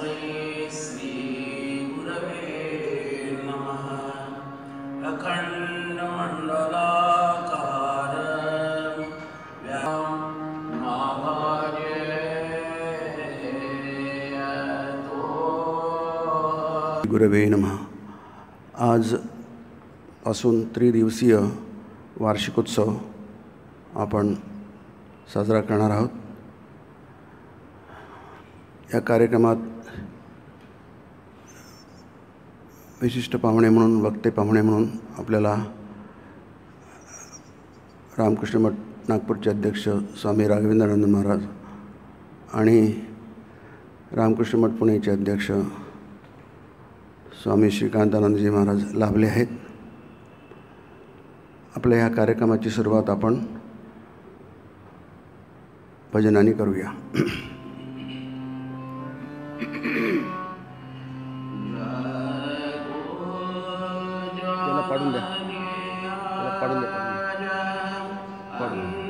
तस्मै श्री गुरवे नमः। अखंडमंडलाकारं व्यापयतो। गुरवे नमः। आज पासून त्रिदिवसीय वार्षिकोत्सव आपण साजरा करणार आहोत। या कार्यक्रमात विशिष्ट पाहुणे म्हणून, वक्ते पाहुणे म्हणून आपल्याला रामकृष्ण मठ नागपूरचे अध्यक्ष स्वामी राघवेंद्रानंद महाराज आणि रामकृष्ण मठ पुणेचे अध्यक्ष स्वामी श्रीकांतानंदजी महाराज लाभले आहेत। आपल्या ह्या कार्यक्रमाची सुरुवात आपण भजनाने करूया। पाडून द्या, पाडून द्या, पाडून द्या।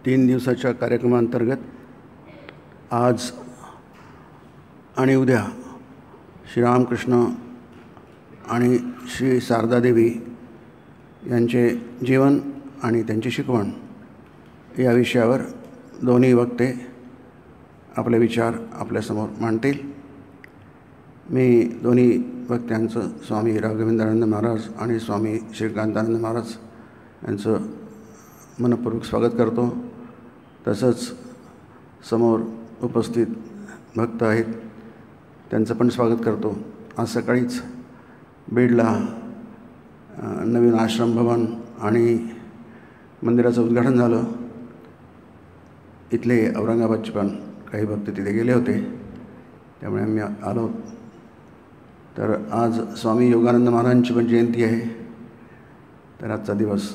3 दिवसाच्या कार्यक्रमांतर्गत आज आणि उद्या श्रीरामकृष्ण आणि श्री शारदादेवी यांचे जीवन आणि त्यांची शिकवण या विषयावर दोन्ही वक्ते आपले विचार आपल्यासमोर मांडतील. मी दोन्ही वक्त्यांचं स्वामी राघवेंद्रानंद महाराज आणि स्वामी श्रीकांतानंद महाराज यांचं मनपूर्वक स्वागत करतो. तसंच समोर उपस्थित भक्त आहेत त्यांचं पण स्वागत करतो. आज सकाळीच बीडला नवीन आश्रम भवन आणि मंदिराचं उद्घाटन झालं. इथले औरंगाबादचे पण काही भक्त तिथे गेले होते, त्यामुळे आम्ही आलो. तर आज स्वामी योगानंद महाराजांची पण जयंती आहे, तर आजचा दिवस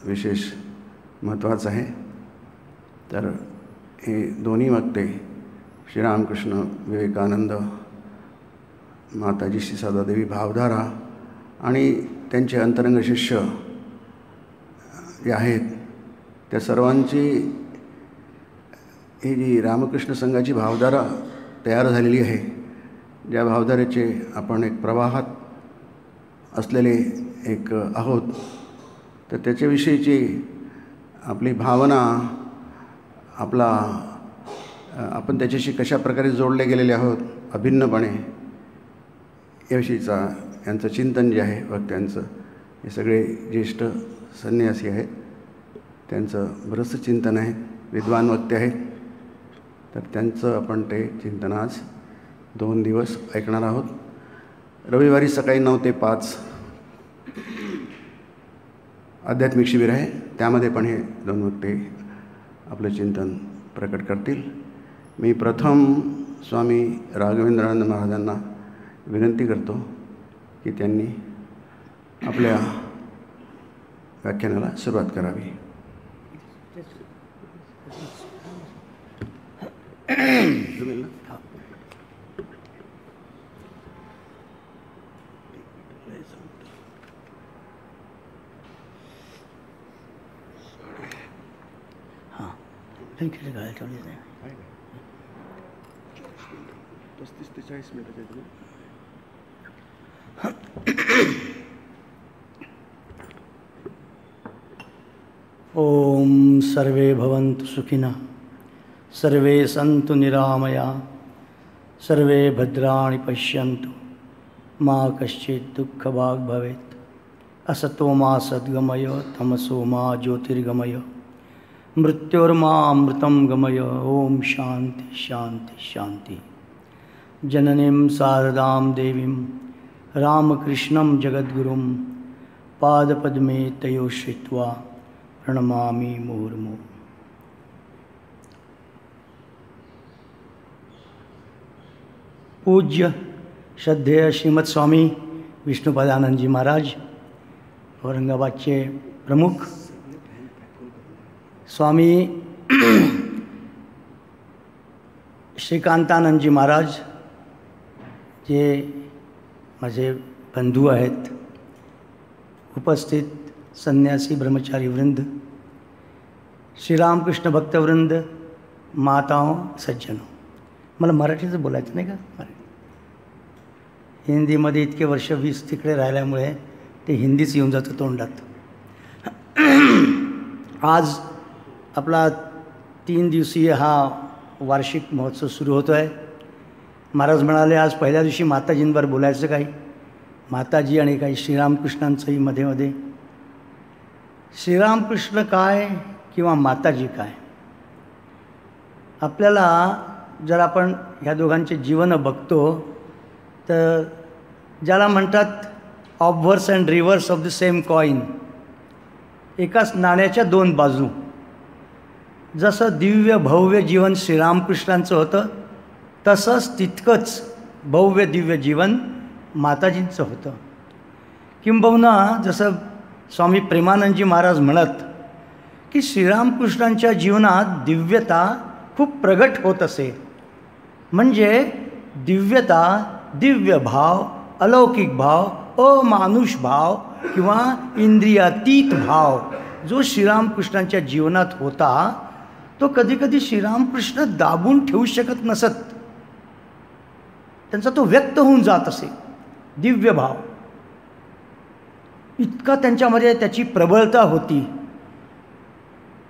विशेष महत्त्वाचा आहे. तर हे दोन्ही वक्ते श्रीरामकृष्ण विवेकानंद, माताजी श्री शारदादेवी भावधारा आणि त्यांचे अंतरंग शिष्य जे आहेत त्या सर्वांची ही जी रामकृष्ण संघाची भावधारा तयार झालेली आहे, ज्या भावधारेचे आपण एक प्रवाहात असलेले एक आहोत, तर त्याच्याविषयीची आपली भावना, आपण त्याच्याशी कशा प्रकारे जोडले गेलेले आहोत अभिन्नपणे, याविषयीचा यांचं चिंतन जे आहे वक्त्यांचं, हे सगळे ज्येष्ठ संन्यासी आहेत, त्यांचं बरंचसं चिंतन आहे, विद्वान वक्ते आहेत. तर त्यांचं आपण ते चिंतन आज 2 दिवस ऐकणार आहोत. रविवारी सकाळी 9 ते 5 आध्यात्मिक शिबिर आहे, त्यामध्ये पण हे 2 वक्ते आपलं चिंतन प्रकट करतील. मी प्रथम स्वामी राघवेंद्रानंद महाराजांना विनंती करतो की त्यांनी आपल्या व्याख्यानाला सुरुवात करावी. हां, 35 ते 40 मिनिटं. ओम सर्वे भवन्तु सुखिनः, सर्वे सन्तु निरामया, सर्वे भद्राणि पश्यन्तु, मा कश्चित् दुःखभाग् भवेत्. असतो मा सद्गमय, तमसो मा ज्योतिर्गमय, मृत्योर्मामृतं गमय. ओम शांति शांति शांति. जननीं शारदां देवीं रामकृष्णं जगद्गुरुं पादपद्मे तयो श्रित्वा प्रणमामि मुहुर्मुहुः. पूज्य श्रद्धेय श्रीमद स्वामी विष्णुपदानंदजी महाराज, औरंगाबादचे प्रमुख, स्वामी श्रीकांतानंदजी महाराज जे माझे बंधू आहेत, उपस्थित संन्यासी ब्रह्मचारी वृंद, श्रीरामकृष्ण भक्तवृंद, माताओं, सज्जनों. मला मराठीचं बोलायचं नाही का? हिंदीमध्ये इतके वर्ष 20 तिकडे राहिल्यामुळे ते हिंदीच येऊन जातं तोंडात. आज आपला 3 दिवसीय हा वार्षिक महोत्सव सुरू होतो आहे. महाराज म्हणाले आज पहिल्या दिवशी माताजींवर बोलायचं काही, माताजी आणि काही श्रीरामकृष्णांचंही मध्ये मध्ये. श्रीरामकृष्ण काय किंवा माताजी काय, आपल्याला जर आपण ह्या दोघांचे जीवन बघतो तर ज्याला म्हणतात obverse and reverse of the same coin, एकाच नाण्याच्या 2 बाजू. जसं दिव्य भव्य जीवन श्रीरामकृष्णांचं होतं, तसंच तितकंच भव्य दिव्य जीवन माताजींचं होतं. किंबहुना जसं स्वामी प्रेमानंदजी महाराज म्हणत की श्रीरामकृष्णांच्या जीवनात दिव्यता खूप प्रगट होत असे. म्हणजे दिव्यता, दिव्य भाव, अलौकिक भाव, अमानुष भाव किंवा इंद्रियातीत भाव जो श्रीरामकृष्णांच्या जीवनात होता, तो कधीकधी श्रीरामकृष्ण दाबून ठेवू शकत नसत. त्यांचा तो व्यक्त होऊन जात असे, दिव्य भाव इतका त्यांच्यामध्ये त्याची प्रबळता होती.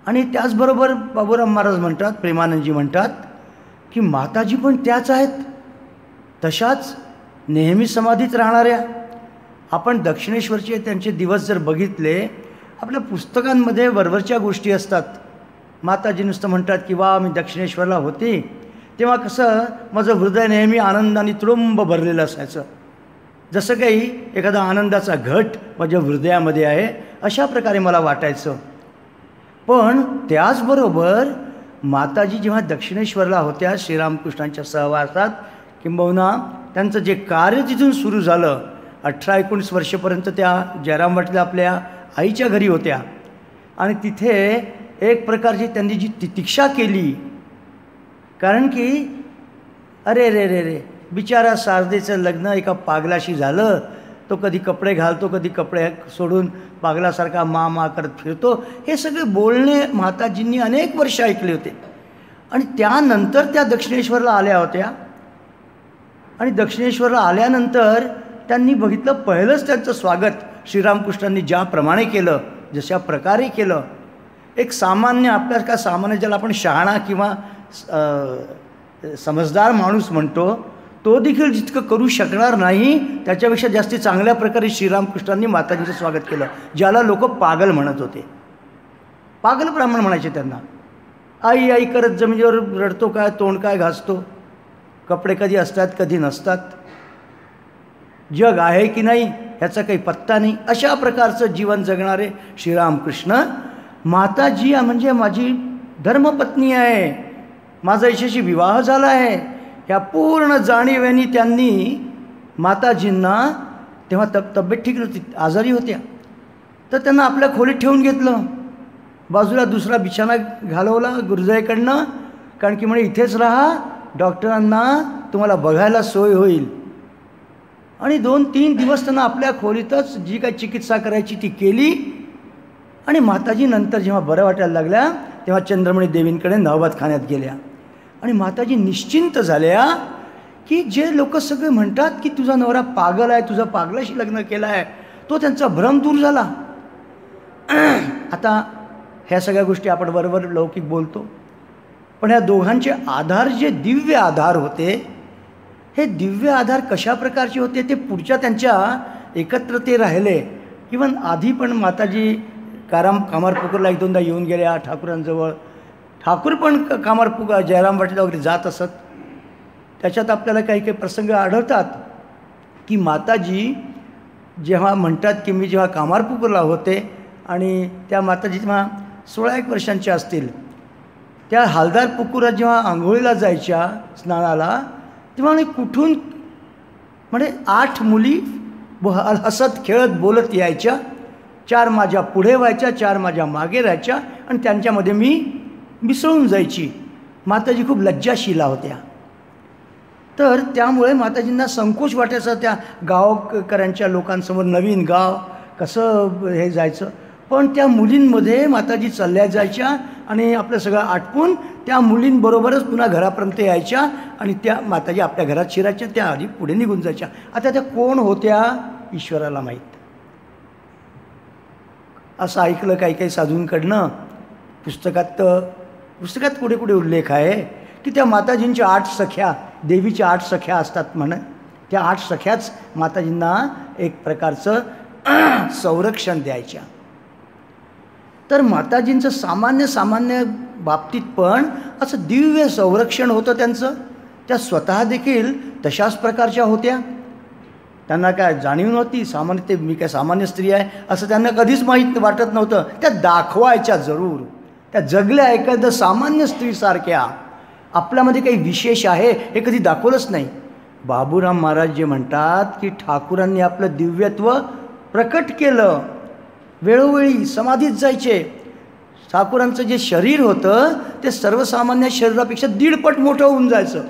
आणि त्याचबरोबर बाबूराम महाराज म्हणतात, प्रेमानंदजी म्हणतात की माताजी पण त्याच आहेत, तशाच नेहमी समाधीत राहणाऱ्या. आपण दक्षिणेश्वरचे त्यांचे दिवस जर बघितले, आपल्या पुस्तकांमध्ये वरवरच्या गोष्टी असतात. माताजी नुसतं म्हणतात की वा मी दक्षिणेश्वरला होती तेव्हा कसं माझं हृदय नेहमी आनंदाने तुडुंब भरलेलं असायचं, जसं काही एखादा आनंदाचा घट माझ्या हृदयामध्ये आहे अशा प्रकारे मला वाटायचं. पण त्याचबरोबर माताजी जेव्हा दक्षिणेश्वरला होत्या श्रीरामकृष्णांच्या सहवासात, किंबहुना त्यांचं जे कार्य तिथून सुरू झालं, 18-19 वर्षापर्यंत त्या जयराम वाटीला आपल्या आईच्या घरी होत्या. आणि तिथे एक प्रकारची त्यांनी जी तितिक्षा केली, कारण की अरे रे रे रे बिचारा शारदेचं लग्न एका पागलाशी झालं, तो कधी कपडे घालतो, कधी कपडे सोडून पागलासारखा मा मा करत फिरतो. हे सगळे बोलणे माताजींनी अनेक वर्ष ऐकले होते. आणि त्यानंतर त्या दक्षिणेश्वरला आल्या होत्या. आणि दक्षिणेश्वरला आल्यानंतर त्यांनी बघितलं, पहिलंच त्यांचं स्वागत श्रीरामकृष्णांनी ज्याप्रमाणे केलं, जशा प्रकारे केलं, एक सामान्य आपल्या का सामान्य ज्याला आपण शहाणा किंवा समजदार माणूस म्हणतो, तो देखील जितकं करू शकणार नाही त्याच्यापेक्षा जास्ती चांगल्या प्रकारे श्रीरामकृष्णांनी माताजींचं स्वागत केलं. ज्याला लोक पागल म्हणत होते, पागल ब्राह्मण म्हणायचे त्यांना. आई आई करत जमिनीवर रडतो काय, तोंड काय घासतो, कपडे कधी असतात कधी नसतात, जग आहे की नाही ह्याचा काही पत्ता नाही, अशा प्रकारचं जीवन जगणारे श्रीरामकृष्ण. माताजी म्हणजे माझी धर्मपत्नी आहे, माझा हिच्याशी विवाह झाला आहे, ह्या पूर्ण जाणीवेनी त्यांनी माताजींना, तेव्हा तब्येत ठीक नव्हती, आजारी होत्या, तर त्यांना आपल्या खोलीत ठेवून घेतलं. बाजूला दुसरा बिछाना घालवला गुरुजयकडनं, कारण की म्हणे इथेच राहा, डॉक्टरांना तुम्हाला बघायला सोय होईल. आणि 2-3 दिवस त्यांना आपल्या खोलीतच जी काही चिकित्सा करायची ती केली. आणि माताजी नंतर जेव्हा बरं वाटायला लागल्या तेव्हा चंद्रमणी देवींकडे नौबतखान्यात गेल्या. आणि माताजी निश्चिंत झाल्या की जे लोक सगळे म्हणतात की तुझा नवरा पागल आहे, तुझा पागलाशी लग्न केलं आहे, तो त्यांचा भ्रम दूर झाला. आता ह्या सगळ्या गोष्टी आपण बरोबर लौकिक बोलतो, पण ह्या दोघांचे आधार जे दिव्य आधार होते, हे दिव्य आधार कशा प्रकारचे होते ते पुढच्या त्यांच्या एकत्र ते राहिले. इवन आधी पण माताजी कामारपुकूरला 1-2दा येऊन गेल्या ठाकूरांजवळ. ठाकूर पण कामारपुकूर जयराम वाटीला वगैरे जात असत. त्याच्यात आपल्याला काही काही प्रसंग आढळतात की माताजी जेव्हा म्हणतात की मी जेव्हा कामारपुकूरला होते आणि त्या माताजी जेव्हा 16-1 वर्षांच्या असतील, त्या हालदार पुकुरात जेव्हा आंघोळीला जायच्या स्नानाला, तेव्हा कुठून म्हणजे 8 मुली हसत खेळत बोलत यायच्या. 4 माझ्या पुढे व्हायच्या, 4 माझ्या मागे राहायच्या आणि त्यांच्यामध्ये मी मिसळून जायची. माताजी खूप लज्जाशिला होत्या. तर त्यामुळे माताजींना संकोच वाटायचा त्या गावकऱ्यांच्या लोकांसमोर, नवीन गाव कसं हे जायचं. पण त्या मुलींमध्ये माताजी चालल्या जायच्या आणि आपलं सगळं आटपून त्या मुलींबरोबरच पुन्हा घरापर्यंत यायच्या आणि त्या माताजी आपल्या घरात शिरायच्या, त्या आधी पुढे निघून जायच्या. आता त्या कोण होत्या ईश्वराला माहीत. असं ऐकलं काही काही साधूंकडनं. पुस्तकात कुठे कुठे उल्लेख आहे की त्या माताजींच्या 8 सख्या, देवीच्या 8 सख्या असतात म्हणे. त्या 8 सख्याच माताजींना एक प्रकारचं संरक्षण द्यायच्या. तर माताजींचं सामान्य बाबतीत पण असं दिव्य संरक्षण होतं त्यांचं. त्या स्वतः देखील तशाच प्रकारच्या होत्या. त्यांना काय जाणीव नव्हती ते मी काय सामान्य स्त्री आहे असं त्यांना कधीच माहीत वाटत नव्हतं. त्या दाखवायच्या जरूर, त्या जगल्या एखादं सामान्य स्त्रीसारख्या. आपल्यामध्ये काही विशेष आहे हे कधी दाखवलंच नाही. बाबूराम महाराज जे म्हणतात की ठाकूरांनी आपलं दिव्यत्व प्रकट केलं, वेळोवेळी समाधीत जायचे. ठाकूरांचं जे शरीर होतं ते सर्वसामान्य शरीरापेक्षा 1.5 पट मोठं होऊन जायचं.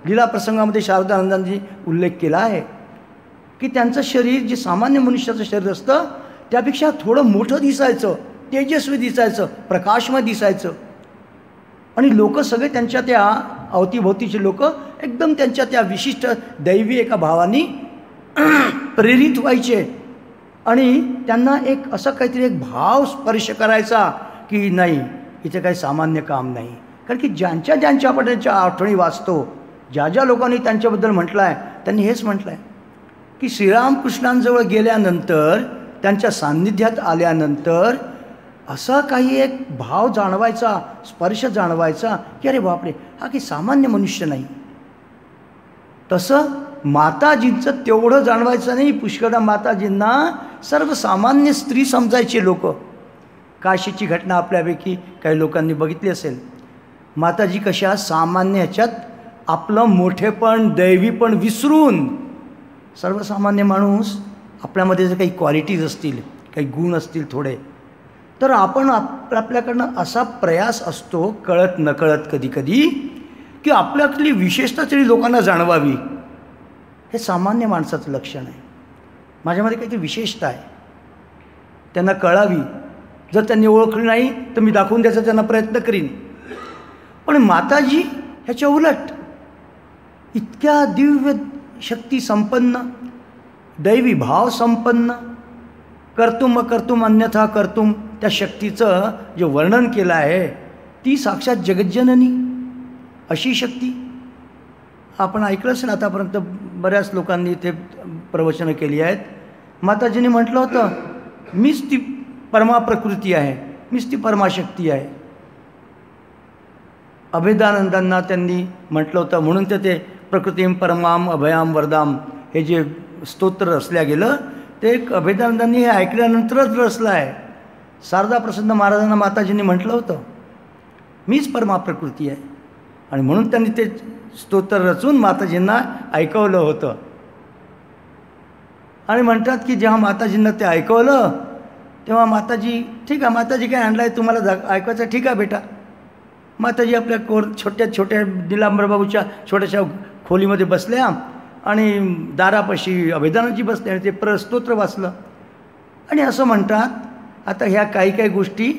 लीला प्रसंगामध्ये शारदानंदांनी उल्लेख केला आहे की त्यांचं शरीर जे सामान्य मनुष्याचं शरीर असतं त्यापेक्षा थोडं मोठं दिसायचं, तेजस्वी दिसायचं, प्रकाशमय दिसायचं. आणि लोक सगळे त्यांच्या त्या अवतीभोवतीचे लोक एकदम त्यांच्या त्या विशिष्ट दैवी एका भावानी प्रेरित व्हायचे आणि त्यांना एक असं काहीतरी एक भाव स्पर्श करायचा की नाही इथे काही सामान्य काम नाही. कारण की ज्यांच्या आपण त्यांच्या आठवणी वाचतो, ज्या ज्या लोकांनी त्यांच्याबद्दल म्हटलं आहे त्यांनी हेच म्हटलं आहे की श्रीरामकृष्णांजवळ गेल्यानंतर त्यांच्या सान्निध्यात आल्यानंतर असा काही एक भाव जाणवायचा, स्पर्श जाणवायचा की अरे बापरे हा काही सामान्य मनुष्य नाही. तसं माताजींचं तेवढं जाणवायचं नाही. पुष्कळदा माताजींना सर्वसामान्य स्त्री समजायचे लोक. काशीची घटना आपल्यापैकी काही लोकांनी बघितली असेल. माताजी कशा सामान्य ह्याच्यात आपलं मोठेपण दैवीपण विसरून सर्वसामान्य माणूस आपल्यामध्ये जर काही क्वालिटीज असतील, काही गुण असतील थोडे, तर आपण आपल्याकडनं असा प्रयास असतो कळत नकळत कधी कधी की आपल्यातली विशेषता तरी लोकांना जाणवावी. हे सामान्य माणसाचं लक्षण आहे. माझ्यामध्ये काहीतरी विशेषता आहे, त्यांना कळावी. जर त्यांनी ओळखली नाही तर मी दाखवून द्यायचा त्यांना प्रयत्न करीन. पण माताजी ह्याच्या उलट इतक्या दिव्य शक्ती संपन्न, दैवी भाव संपन्न, कर्तुम अकर्तुम अन्यथा कर्तुम, त्या शक्तीचं जे वर्णन केलं आहे ती साक्षात जगज्जननी अशी शक्ती. आपण ऐकलं असेल आतापर्यंत बऱ्याच लोकांनी ते प्रवचनं केली आहेत. माताजींनी म्हटलं होतं मीच ती परमाप्रकृती आहे, मीच ती परमाशक्ती आहे. अभेदानंदांना त्यांनी म्हटलं होतं म्हणून ते प्रकृतीम परमाम अभयाम वरदाम हे जे स्तोत्र रचल्या गेलं ते अभेदानंदांनी हे ऐकल्यानंतरच रचलं आहे. शारदा प्रसन्न महाराजांना माताजींनी म्हटलं होतं मीच परमाप्रकृती आहे आणि म्हणून त्यांनी ते स्तोत्र रचून माताजींना ऐकवलं होतं. आणि म्हणतात की जेव्हा माताजींना ते ऐकवलं तेव्हा माताजी ठीक आहे, माताजी काय आणलं आहे तुम्हाला ऐकवायचं, ठीक आहे बेटा. माताजी आपल्या छोट्या निलांबरबाबूच्या छोट्याशा खोलीमध्ये बसल्या आणि दारापाशी अभेदानंदजी बसले आणि ते स्तोत्र वाचलं. आणि असं म्हणतात आता ह्या काही गोष्टी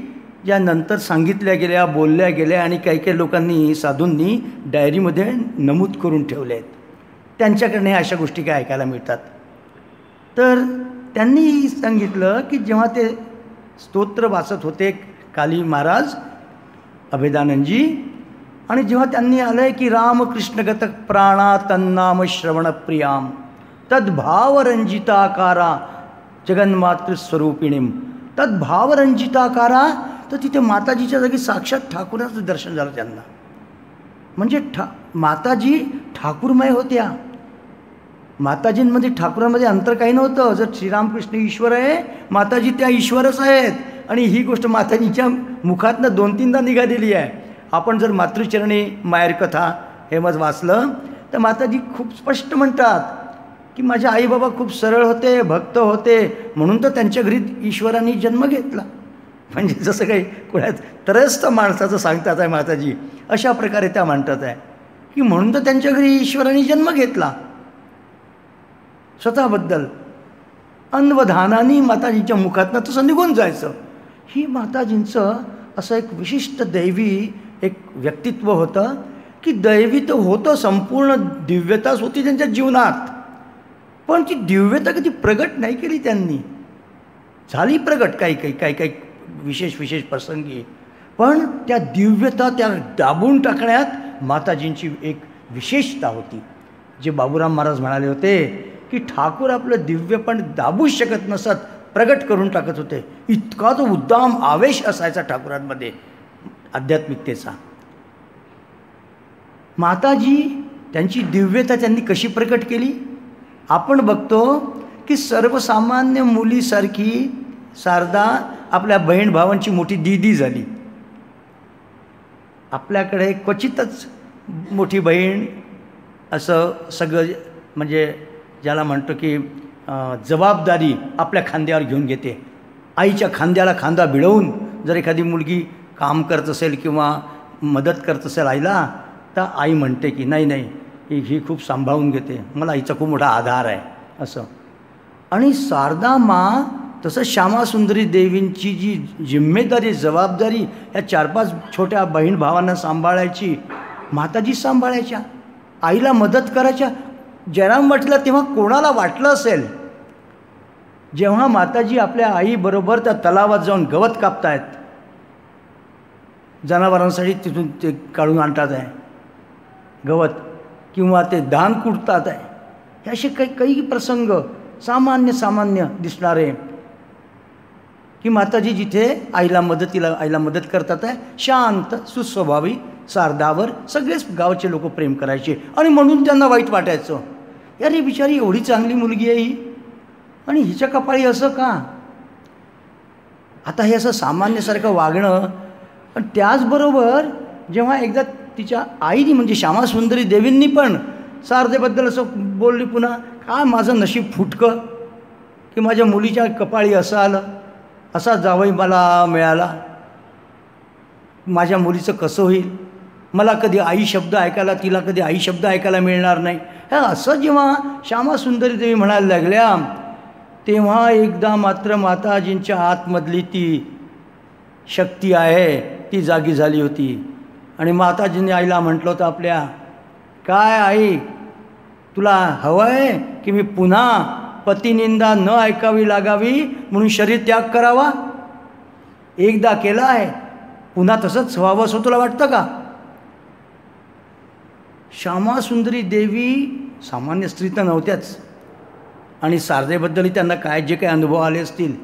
ज्या नंतर सांगितल्या गेल्या, बोलल्या गेल्या आणि काही लोकांनी साधूंनी डायरीमध्ये नमूद करून ठेवल्या आहेत. त्यांच्याकडनं अशा गोष्टी काय ऐकायला मिळतात. तर त्यांनी सांगितलं की जेव्हा ते स्तोत्र वाचत होते काली महाराज अभेदानंदजी, आणि जेव्हा त्यांनी आलं आहे की रामकृष्णगत प्राणा तन्नाम श्रवणप्रियाम तद्भावरंजिताकारा जगन्मातृस्वरूपिणीम. तद्भावरंजिताकारा, तर तिथे माताजीच्या जागी साक्षात ठाकूराचं दर्शन झालं त्यांना. म्हणजे माताजी ठाकूरमय होत्या. माताजींमध्ये ठाकुरांमध्ये अंतर काही नव्हतं. जर श्रीरामकृष्ण ईश्वर आहे, माताजी त्या ईश्वरच आहेत. आणि ही गोष्ट माताजीच्या मुखातनं 2-3दा निघालेली आहे. आपण जर मातृचरणी मायर कथा हे मग वाचलं तर माताजी खूप स्पष्ट म्हणतात की माझे आईबाबा खूप सरळ होते, भक्त होते, म्हणून तर त्यांच्या घरी ईश्वरांनी जन्म घेतला. म्हणजे जसं काही कोणात त्रयस्थ माणसाचं सांगतात आहे माताजी, अशा प्रकारे त्या म्हणतात आहे की म्हणून तर त्यांच्या घरी ईश्वरांनी जन्म घेतला. स्वतःबद्दल अन्वधानाने माताजींच्या मुखातनं तसं निघून जायचं. ही माताजींचं असं एक विशिष्ट दैवी एक व्यक्तित्व होतं की दैवी तर होतं, संपूर्ण दिव्यताच होती त्यांच्या जीवनात, पण ती दिव्यता कधी प्रगट नाही केली त्यांनी. झाली प्रगट काही विशेष प्रसंगी, पण त्या दिव्यता त्या दाबून टाकण्यात माताजींची एक विशेषता होती. जे बाबूराम महाराज म्हणाले होते की ठाकूर आपलं दिव्यपण दाबूच शकत नसत, प्रगट करून टाकत होते. इतका तो उद्दाम आवेश असायचा ठाकुरांमध्ये आध्यात्मिकतेचा. माताजी त्यांची दिव्यता त्यांनी कशी प्रकट केली आपण बघतो की सर्वसामान्य मुलीसारखी शारदा आपल्या बहीण भावांची मोठी दीदी झाली. आपल्याकडे क्वचितच मोठी बहीण असं सगळं म्हणजे ज्याला म्हणतो की जबाबदारी आपल्या खांद्यावर घेऊन घेते. आईच्या खांद्याला खांदा भिडवून जर एखादी मुलगी काम करत असेल किंवा मदत करत असेल आईला, तर आई म्हणते की नाही ही खूप सांभाळून घेते, मला आईचा खूप मोठा आधार आहे असं. आणि शारदा माँ तसं श्यामासुंदरी देवींची जी जिम्मेदारी जबाबदारी या 4-5 छोट्या बहीण भावांना सांभाळायची, माताजी सांभाळायच्या, आईला मदत करायच्या. जयराम वाटलं तेव्हा कोणाला वाटलं असेल, जेव्हा माताजी आपल्या आईबरोबर त्या तलावात जाऊन गवत कापतायत, जनावरांसाठी तिथून ते काढून आणतात आहे गवत, किंवा ते धान कुटतात आहे, हे असे काही प्रसंग सामान्य दिसणारे, की माताजी जिथे आईला मदत करतात आहे, शांत सुस्वभावी शारदावर सगळेच गावचे लोक प्रेम करायचे. आणि म्हणून त्यांना वाईट वाटायचं, अरे बिचारी एवढी चांगली मुलगी आहे ही, आणि हिच्या कपाळी असं का. आता हे असं सामान्यसारखं वागणं. पण त्याचबरोबर जेव्हा एकदा तिच्या आईनी म्हणजे श्यामासुंदरी देवींनी पण शारदेबद्दल असं बोलली, पुन्हा काय माझं नशीब फुटकं की माझ्या मुलीच्या कपाळी असं आलं, असा जावई मला मिळाला, माझ्या मुलीचं कसं होईल, मला कधी आई शब्द ऐकायला, तिला कधी आई शब्द ऐकायला मिळणार नाही. ह्या असं जेव्हा श्यामासुंदरी देवी म्हणायला लागल्या, तेव्हा एकदा मात्र माताजींच्या आतमधली ती शक्ती आहे ती जागी झाली होती. आणि माताजींनी आईला म्हटलं होतं आपल्या, काय आई तुला हवं आहे की मी पुन्हा पतिनिंदा न ऐकावी लागावी म्हणून शरीर त्याग करावा. एकदा केला आहे, पुन्हा तसंच व्हावं असं तुला वाटतं का. श्यामासुंदरी देवी सामान्य स्त्री तर नव्हत्याच, आणि शारदेबद्दलही त्यांना काय जे काही अनुभव आले असतील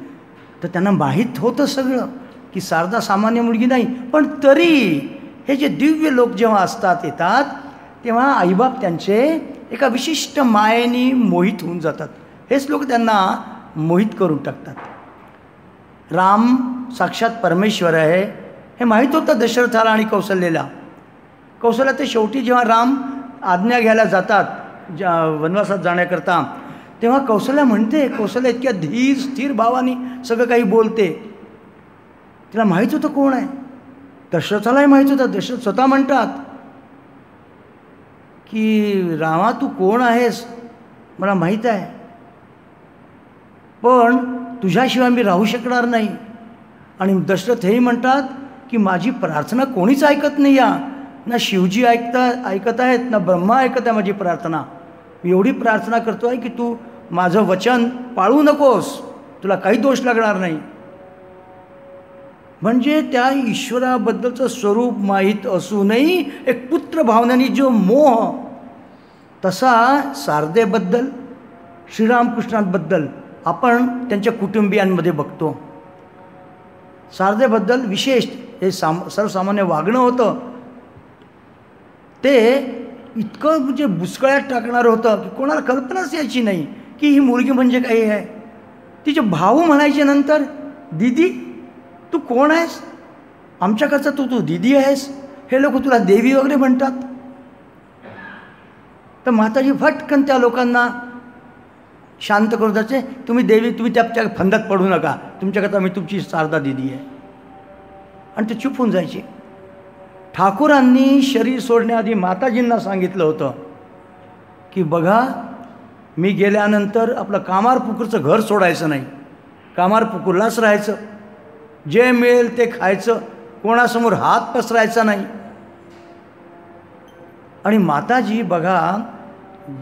तर त्यांना माहीत होतं सगळं की शारदा सामान्य मुलगी नाही. पण तरी हे जे दिव्य लोक जेव्हा येतात तेव्हा आईबाप त्यांचे एका विशिष्ट मायेने मोहित होऊन जातात. हेच लोक त्यांना मोहित करून टाकतात. राम साक्षात परमेश्वर आहे हे माहीत होतं दशरथाला आणि कौशल्याला. कौशल्या ते शेवटी जेव्हा राम आज्ञा घ्यायला जातात वनवासात जाण्याकरता, तेव्हा कौशल्या म्हणते, कौशल्या इतक्या धीर स्थिर भावाने सगळं काही बोलते. तिला माहीत होतं कोण आहे, दशरथालाही माहीत होतं. दशरथ स्वतः म्हणतात की रामा तू कोण आहेस मला माहीत आहे, पण तुझ्याशिवाय मी राहू शकणार नाही. आणि दशरथ हेही म्हणतात की माझी प्रार्थना कोणीच ऐकत नाही, ना शिवजी ऐकत आहेत ना ब्रह्मा ऐकत आहे माझी प्रार्थना. मी एवढी प्रार्थना करतो आहे की तू माझं वचन पाळू नकोस, तुला काही दोष लागणार नाही. म्हणजे त्या ईश्वराबद्दलचं स्वरूप माहीत असूनही एक पुत्र भावनेने जो मोह, तसा शारदेबद्दल श्रीरामकृष्णांबद्दल आपण त्यांच्या कुटुंबियांमध्ये बघतो. शारदेबद्दल विशेष हे सर्वसामान्य वागणं होतं ते इतकं म्हणजे बुचकळ्यात टाकणारं होतं की कोणाला कल्पनाच यायची नाही की ही मुलगी म्हणजे काही आहे. तिचे भाऊ म्हणायचे नंतर, दीदी तू कोण आहेस, आमच्याकडचा तू दीदी आहेस, हे लोक तुला देवी वगैरे म्हणतात. तर माताजी फटकन त्या लोकांना शांत करून जायचे, तुम्ही देवी, तुम्ही त्या फंदात पडू नका, तुमच्याकरता मी तुमची शारदा दिदी आहे. आणि ते चूप होऊन जायचे. ठाकूरांनी शरीर सोडण्याआधी माताजींना सांगितलं होतं की बघा, मी गेल्यानंतर आपलं कामारपुकूरचं घर सोडायचं नाही, कामारपुकूरलाच राहायचं, जे मिळेल ते खायचं, कोणासमोर हात पसरायचा नाही. आणि माताजी बघा,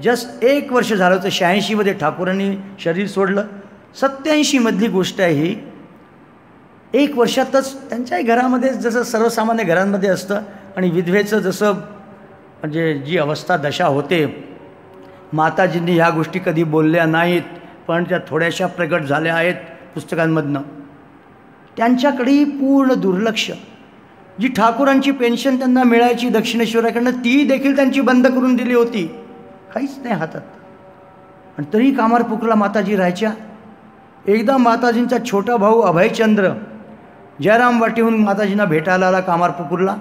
जस्ट 1 वर्ष झालं होतं, 86मध्ये ठाकूरांनी शरीर सोडलं. 87मधली गोष्ट आहे ही. 1 वर्षातच त्यांच्याही घरामध्ये जसं सर्वसामान्य घरांमध्ये असतं, आणि विधवेचं जसं म्हणजे जी अवस्था दशा होते, माताजींनी ह्या गोष्टी कधी बोलल्या नाहीत, पण त्या थोड्याशा प्रगट झाल्या आहेत पुस्तकांमधनं. त्यांच्याकडेही पूर्ण दुर्लक्ष. जी ठाकूरांची पेन्शन त्यांना मिळायची दक्षिणेश्वराकडनं, ती देखील त्यांची बंद करून दिली होती, काहीच नाही हातात. आणि तरी कामारपुकूरला माताजी राहायच्या. एकदा माताजींचा छोटा भाऊ अभयचंद्र जयराम वाटेहून माताजींना भेटायला आला कामारपुकूरला,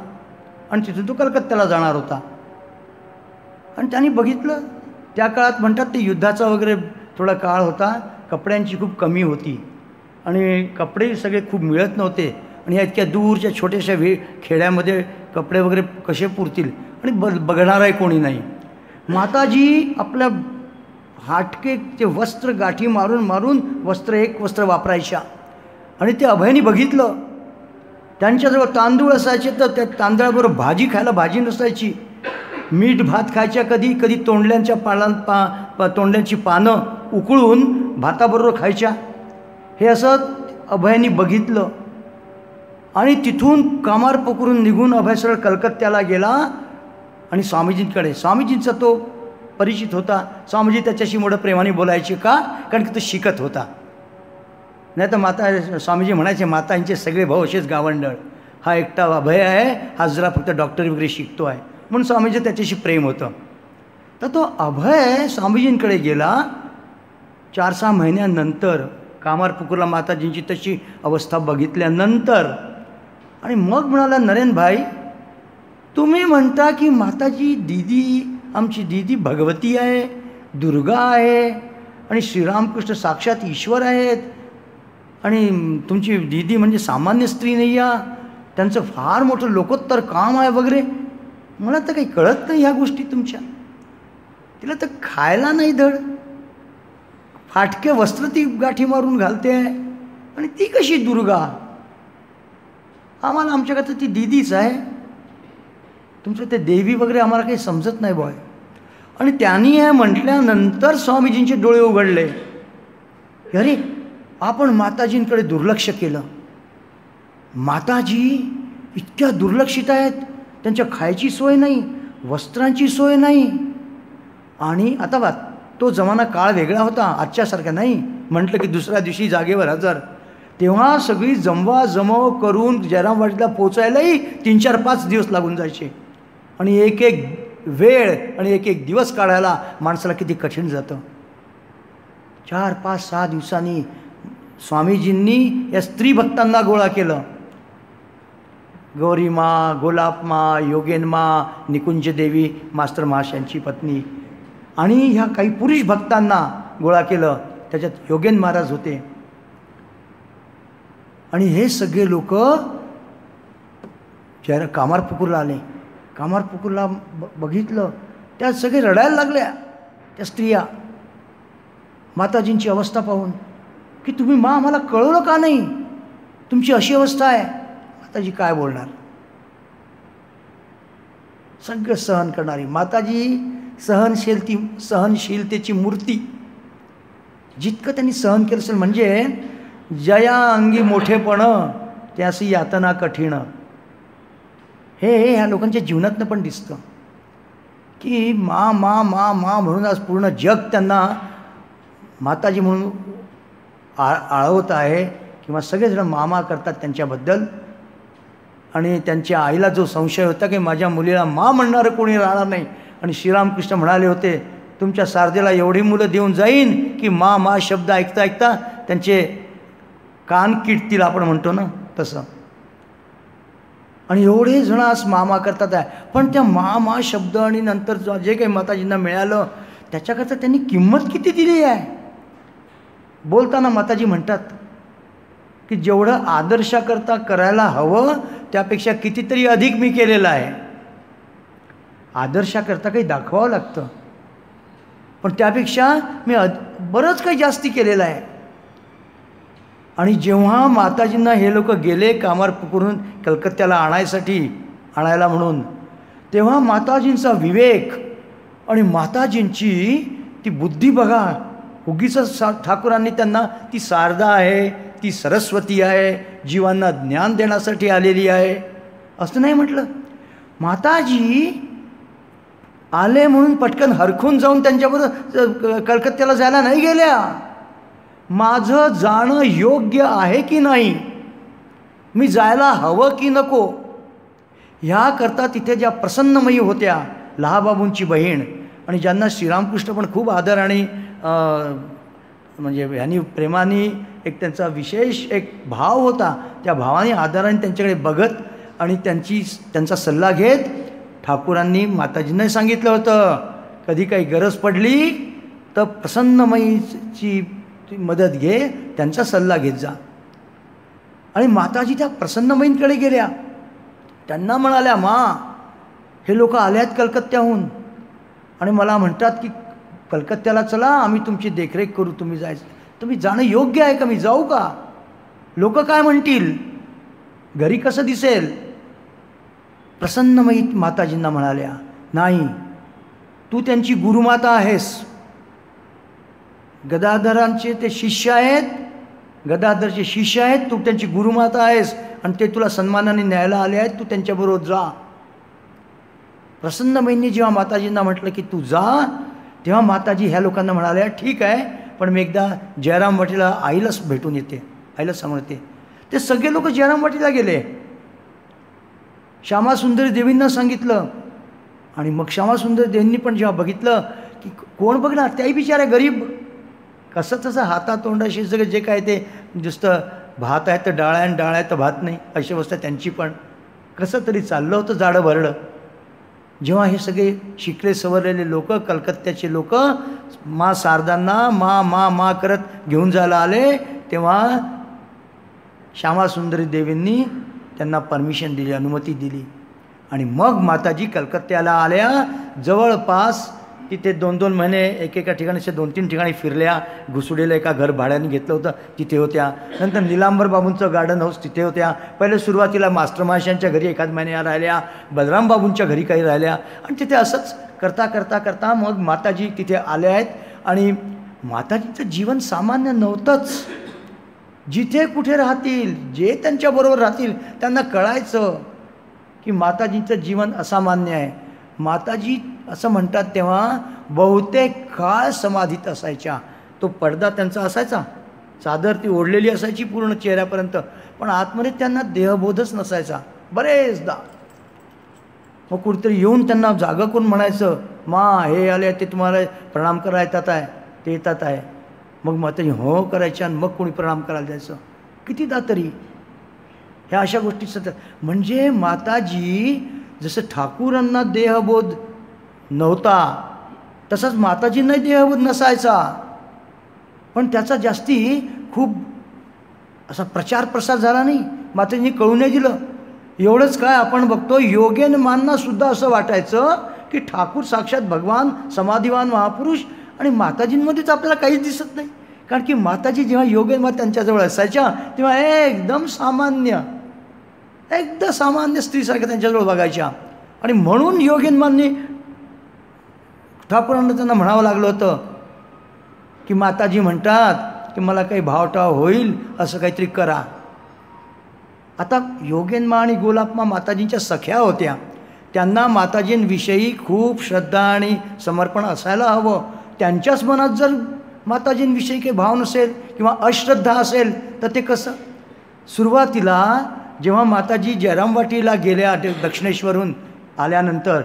आणि तिथून तो कलकत्त्याला जाणार होता. आणि त्यांनी बघितलं, त्या काळात म्हणतात ते युद्धाचा वगैरे थोडा काळ होता, कपड्यांची खूप कमी होती आणि कपडे सगळे खूप मिळत नव्हते. आणि या इतक्या दूरच्या छोट्याशा खेड्यामध्ये कपडे वगैरे कसे पुरतील, आणि बघणाराही कोणी नाही. माताजी आपल्या फाटके ते वस्त्र गाठी मारून मारून वस्त्र एक वस्त्र वापरायच्या. आणि ते अभयानी बघितलं. त्यांच्याजवळ तांदूळ असायचे तर त्या तांदळाबरोबर भाजी खायला भाजी नसायची. मीठ भात खायच्या, कधी कधी तोंडल्यांच्या तोंडल्यांची पानं उकळून भाताबरोबर खायच्या. हे असं अभयानी बघितलं. आणि तिथून कामार पकडून निघून अभय सरळ कलकत्त्याला गेला आणि स्वामीजींकडे. स्वामीजींचा तो परिचित होता. स्वामीजी त्याच्याशी मोठं प्रेमाने बोलायचे. का? कारण की तो शिकत होता. नाही तर माता स्वामीजी म्हणायचे मातांचे सगळे भाऊ असेच गावंडळ, हा एकटा अभय आहे, हा जरा फक्त डॉक्टरी वगैरे शिकतो आहे. म्हणून स्वामीजी त्याच्याशी प्रेम होतं. तर तो अभय स्वामीजींकडे गेला. 4-6 महिन्यानंतर कामारपुकूरला माताजींची तशी अवस्था बघितल्यानंतर आणि मग म्हणाला, नरेन भाई तुम्ही म्हणता की माताजी दीदी, आमची दीदी भगवती आहे, दुर्गा आहे आणि श्रीरामकृष्ण साक्षात ईश्वर आहेत आणि तुमची दीदी म्हणजे सामान्य स्त्री नाही आहे, त्यांचं फार मोठं लोकोत्तर काम आहे वगैरे. मला तर काही कळत नाही ह्या गोष्टी तुमच्या. तिला तर खायला नाही धड, फाटके वस्त्र ती गाठी मारून घालते आहे आणि ती कशी दुर्गा? आम्हाला आमच्याकडे ती दीदीच आहे, तुमचं ते देवी वगैरे आम्हाला काही समजत नाही बॉय. आणि त्यांनी हे म्हटल्यानंतर स्वामीजींचे डोळे उघडले. अरे आपण माताजींकडे दुर्लक्ष केलं. माताजी इतक्या दुर्लक्षित आहेत, त्यांच्या खायची सोय नाही, वस्त्रांची सोय नाही. आणि आता बा तो जमाना काळ वेगळा होता, आजच्यासारखा नाही. म्हटलं की दुसऱ्या दिवशी जागेवर हजर. तेव्हा सगळी जमवाजमव करून जयरामवाडीला पोचायलाही 3-4-5 दिवस लागून जायचे. आणि एक एक वेळ आणि एक एक दिवस काढायला माणसाला किती कठीण जातं. 4-5-6 दिवसांनी स्वामीजींनी या स्त्री भक्तांना गोळा केलं. गौरीमा, गोलापमा, योगेनमा, निकुंजदेवी मास्तर महाशयांची पत्नी आणि ह्या काही पुरुष भक्तांना गोळा केलं. त्याच्यात योगेन महाराज होते. आणि हे सगळे लोक ज्याला कामारपुकूरला आले. कामारपुकूरला बघितलं, त्या सगळे रडायला लागल्या त्या स्त्रिया माताजींची अवस्था पाहून, की तुम्ही आम्हाला कळवलं का नाही, तुमची अशी अवस्था आहे. माताजी काय बोलणार? सगळं सहन करणारी माताजी, सहनशीलतेची मूर्ती. जितकं त्यांनी सहन केलं असेल, म्हणजे जया अंगी मोठेपण त्यासी यातना कठीण. हे ह्या लोकांच्या जीवनातनं पण दिसतं की मा मा मा मा म्हणून आज पूर्ण जग त्यांना माताजी म्हणून आळवत आहे किंवा सगळेजण मामा करतात त्यांच्याबद्दल. आणि त्यांच्या आईला जो संशय होता की माझ्या मुलीला मा म्हणणारं कोणी राहणार नाही. आणि श्रीरामकृष्ण म्हणाले होते, तुमच्या सारथीला एवढी मुलं देऊन जाईन की मा मा शब्द ऐकता ऐकता त्यांचे कान किटतील, आपण म्हणतो ना तसं. आणि एवढे जण आज मामा करतात आहे. पण त्या मा शब्द आणि नंतर जे काही माताजींना मिळालं त्याच्याकरता त्यांनी किंमत किती दिली आहे. बोलताना माताजी म्हणतात की जेवढं आदर्शाकरता करायला हवं त्यापेक्षा कितीतरी अधिक मी केलेलं आहे. आदर्शाकरता काही दाखवावं लागतं, पण त्यापेक्षा मी बरंच काही जास्ती केलेलं आहे. आणि जेव्हा माताजींना हे लोक गेले कामारपुकूरून कलकत्त्याला आणायला म्हणून, तेव्हा माताजींचा विवेक आणि माताजींची ती बुद्धी बघा. उगीच ठाकूरांनी त्यांना ती शारदा आहे, ती सरस्वती आहे, जीवांना ज्ञान देण्यासाठी आलेली आहे असं नाही म्हटलं. माताजी आले म्हणून पटकन हरखून जाऊन त्यांच्याबरोबर कलकत्त्याला जायला नाही गेल्या. माझं जाणं योग्य आहे की नाही, मी जायला हवं की नको, ह्याकरता तिथे ज्या प्रसन्नमयी होत्या, लहाबाबूंची बहीण, आणि ज्यांना श्रीरामकृष्ण पण खूप आदर आणि म्हणजे ह्यांनी प्रेमाने एक त्यांचा विशेष एक भाव होता, त्या भावाने आदराने त्यांच्याकडे बघत आणि त्यांचा सल्ला घेत ठाकूरांनी माताजींना सांगितलं होतं, कधी काही गरज पडली तर प्रसन्नमयीची मदत घे, त्यांचा सल्ला घेत जा. आणि माताजी त्या प्रसन्नमयींकडे गेल्या. त्यांना म्हणाल्या, मा हे लोक आले आहेत कलकत्त्याहून आणि मला म्हणतात की कलकत्त्याला चला, आम्ही तुमची देखरेख करू, तुम्ही जायचं. तुम्ही जाणं योग्य आहे का? मी जाऊ का? लोक काय म्हणतील? घरी कसं दिसेल? प्रसन्नमयी माताजींना म्हणाल्या, नाही, तू त्यांची गुरुमाता आहेस. गदाधरांचे ते शिष्य आहेत, गदाधरचे शिष्य आहेत, तू त्यांची गुरुमाता आहेस आणि ते तुला सन्मानाने न्यायला आले आहेत, तू त्यांच्याबरोबर जा. प्रसन्नमयींनी जेव्हा माताजींना म्हटलं की तू जा, तेव्हा माताजी ह्या लोकांना म्हणाल्या, ठीक आहे, पण मी एकदा जयराम वाटीला आईलाच भेटून येते, आईलाच सांगून येते. ते सगळे लोक जयराम वाटीला गेले. श्यामासुंदरी देवींना सांगितलं आणि मग श्यामासुंदरी देवींनी पण जेव्हा बघितलं की कोण बघणार, त्याही बिचाऱ्या गरीब, कसं तसं हातातोंडाशी सगळं जे काय ते नुसतं भात आहे तर डाळ आहे आणि डाळ आहे तर भात नाही, अशी अवस्था त्यांची पण. कसं तरी चाललं होतं जाडं भरडं. जेव्हा हे सगळे शिकले सवरलेले लोक, कलकत्त्याचे लोक मा शारदांना मा मा मा करत घेऊन जायला आले, तेव्हा श्यामासुंदरी देवींनी त्यांना परमिशन दिली, अनुमती दिली. आणि मग माताजी कलकत्त्याला आल्या. जवळपास तिथे 2-2 महिने एकेका ठिकाणी 2-3 ठिकाणी फिरल्या. घुसुडेला एका घर भाड्याने घेतलं होतं, तिथे होत्या. नंतर निलांबर बाबूंचं गार्डन हाऊस तिथे होत्या. पहिले सुरुवातीला मास्टर माशांच्या घरी एखाद महिन्या राहिल्या, बलराम बाबूंच्या घरी काही राहिल्या आणि तिथे असंच करता करता करता मग माताजी तिथे आल्या आहेत. आणि माताजीचं जीवन सामान्य नव्हतंच. जिथे कुठे राहतील, जे त्यांच्याबरोबर राहतील त्यांना कळायचं की माताजींचं जीवन असामान्य आहे. माताजी असं म्हणतात तेव्हा बहुतेक काळ समाधीत असायच्या. तो पडदा त्यांचा असायचा, चादर ती ओढलेली असायची पूर्ण चेहऱ्यापर्यंत, पण आतमध्ये त्यांना देहबोधच नसायचा बरेचदा. मग कुठेतरी येऊन त्यांना जागा करून म्हणायचं, मा हे आले, ते तुम्हाला प्रणाम करायला येतात आहे, ते येतात आहे. मग माताजी हो करायच्या आणि मग कोणी प्रणाम करायला जायचं. कितीदा तरी ह्या अशा गोष्टी सतत. म्हणजे माताजी जसं ठाकूरांना देहबोध नव्हता तसाच माताजींनाही देहबोध नसायचा, पण त्याचा जास्ती खूप असा प्रचार प्रसार झाला नाही. माताजींनी कळू नाही दिलं. एवढंच काय, आपण बघतो योगेनमांना सुद्धा असं वाटायचं की ठाकूर साक्षात भगवान समाधिवान महापुरुष, आणि माताजींमध्येच आपल्याला काहीच दिसत नाही. कारण की माताजी जेव्हा योगेनमान त्यांच्याजवळ असायच्या तेव्हा एकदम सामान्य, एकदम सामान्य स्त्रीसारख्या त्यांच्याजवळ बघायच्या. आणि म्हणून योगेनमांनी ठाकूरांना त्यांना म्हणावं लागलं होतं की माताजी म्हणतात की मला काही भावटाव होईल असं काहीतरी करा. आता योगेनमा आणि गोलाप्मा माताजींच्या सख्या होत्या. त्यांना माताजींविषयी खूप श्रद्धा आणि समर्पण असायला हवं. त्यांच्याच मनात जर माताजींविषयी काही भाव नसेल किंवा अश्रद्धा असेल तर ते कसं. सुरुवातीला जेव्हा माताजी जयराम वाटीला गेल्या दक्षिणेश्वरून आल्यानंतर,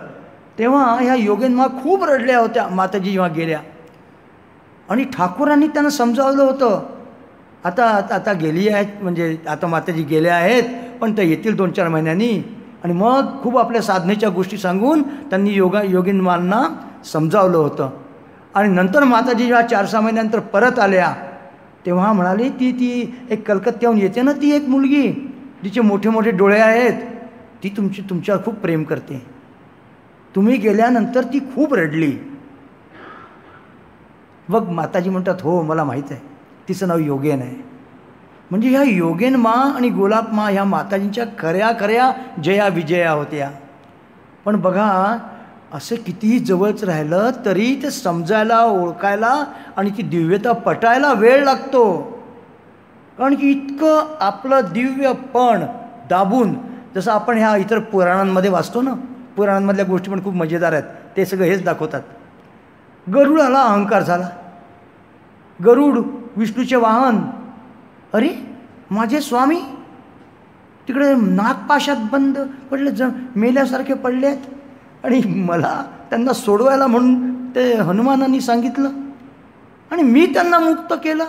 तेव्हा ह्या योगेनमा खूप रडल्या होत्या माताजी जेव्हा गेल्या. आणि ठाकूरांनी त्यांना समजावलं होतं, आता आता गेली आहेत, म्हणजे आता माताजी गेल्या आहेत पण ते येतील 2-4 महिन्यांनी. आणि मग खूप आपल्या साधनेच्या गोष्टी सांगून त्यांनी योगेनमांना समजावलं होतं. आणि नंतर माताजी जेव्हा 4-6 महिन्यानंतर परत आल्या तेव्हा म्हणाली, ती एक कलकत्त्याहून येते ना, ती एक मुलगी जिचे मोठे मोठे डोळे आहेत, ती तुमच्यावर खूप प्रेम करते. तुम्ही गेल्यानंतर ती खूप रडली. मग माताजी म्हणतात, हो मला माहीत आहे, तिचं नाव योगेन आहे. म्हणजे ह्या योगेनमा आणि गोलाप्मा ह्या माताजींच्या खऱ्या खऱ्या जया विजया होत्या. पण बघा, असं कितीही जवळच राहिलं तरी ते समजायला, ओळखायला आणि ती दिव्यता पटायला वेळ लागतो. कारण की इतकं आपलं दिव्यपण दाबून, जसं आपण ह्या इतर पुराणांमध्ये वाचतो ना, पुराणांमधल्या गोष्टी पण खूप मजेदार आहेत. ते सगळं हेच दाखवतात. गरुडाला अहंकार झाला. गरुड विष्णूचे वाहन. अरे माझे स्वामी तिकडे नागपाशात बंद पडले, मेल्यासारखे पडले आहेत, आणि मला त्यांना सोडवायला म्हणून ते हनुमानांनी सांगितलं आणि मी त्यांना मुक्त केलं.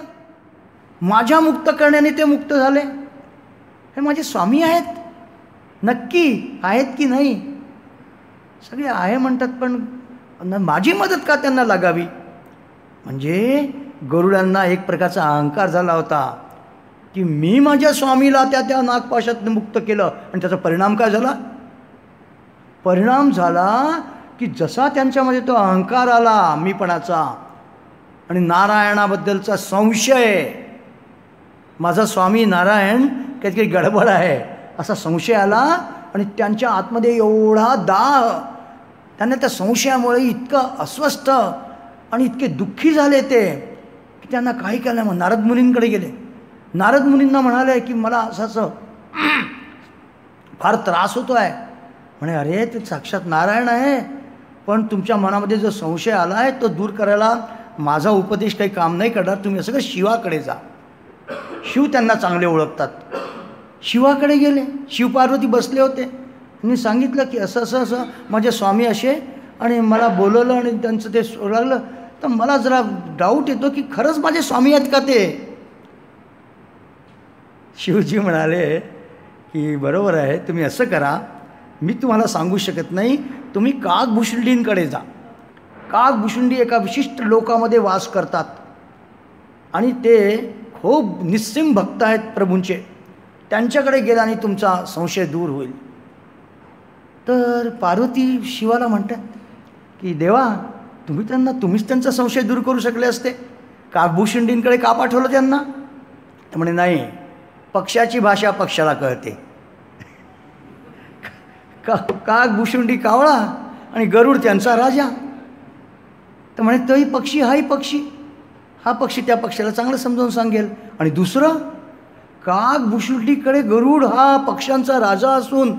माझ्या मुक्त करण्याने ते मुक्त झाले. हे माझे स्वामी आहेत. नक्की आहेत की नाही? सगळे आहे म्हणतात, पण माझी मदत का त्यांना लागावी? म्हणजे गरुडांना एक प्रकारचा अहंकार झाला होता की मी माझ्या स्वामीला त्या नागपाशात मुक्त केलं. आणि त्याचा परिणाम काय झाला? परिणाम झाला की जसा त्यांच्यामध्ये तो अहंकार आला मीपणाचा, आणि नारायणाबद्दलचा संशय, माझा स्वामी नारायण काहीतरी गडबड आहे असा संशय आला आणि त्यांच्या आतमध्ये एवढा दाह, त्यांना त्या संशयामुळे इतकं अस्वस्थ आणि इतके दुःखी झाले ते की त्यांना काही केलं. मग नारद मुनींकडे गेले. नारद मुनींना म्हणाले की मला असं फार त्रास होतो आहे. म्हणे अरे ते साक्षात नारायण आहे, पण तुमच्या मनामध्ये जो संशय आला आहे तो दूर करायला माझा उपदेश काही काम नाही करणार. तुम्ही सगळं शिवाकडे जा. शिव त्यांना चांगले ओळखतात. शिवाकडे गेले. शिवपार्वती बसले होते. त्यांनी सांगितलं की असं असं असं माझे स्वामी असे आणि मला बोलवलं आणि त्यांचं ते लागलं. तर मला जरा डाऊट येतो की खरंच माझे स्वामी आहेत का ते. शिवजी म्हणाले की बरोबर आहे, तुम्ही असं करा, मी तुम्हाला सांगू शकत नाही, तुम्ही काकभूषुंडींकडे जा. काकभूषुंडी एका विशिष्ट लोकामध्ये वास करतात आणि ते खूप निस्सिम भक्त आहेत प्रभूंचे. त्यांच्याकडे गेल्याने तुमचा संशय दूर होईल. तर पार्वती शिवाला म्हणतात की देवा, तुम्हीच त्यांचा संशय दूर करू शकले असते. काकभूषुंडींकडे का पाठवलं त्यांना. तर म्हणे नाही, पक्षाची भाषा पक्षाला कळते. काकभूषुंडी कावळा आणि गरुड त्यांचा राजा. तर म्हणे तोही पक्षी हाही पक्षी, हा पक्षी त्या पक्षाला चांगलं समजावून सांगेल. आणि दुसरं, काकभूषुंडीकडे गरुड हा पक्ष्यांचा राजा असून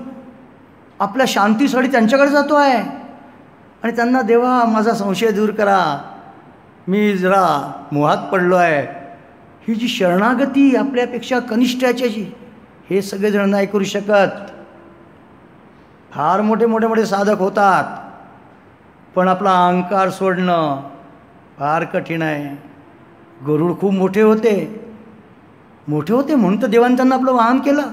आपल्या शांतीसाठी त्यांच्याकडे जातो आहे आणि त्यांना देवा माझा संशय दूर करा, मी जरा मोहात पडलो आहे. ही जी शरणागती आपल्यापेक्षा कनिष्ठ याच्याची, हे सगळेजण नाही करू शकत. फार मोठे साधक होतात, पण आपला अहंकार सोडणं फार कठीण आहे. गरुड खूप मोठे होते म्हणून तर देवाने त्यांना आपलं वाहन केलं.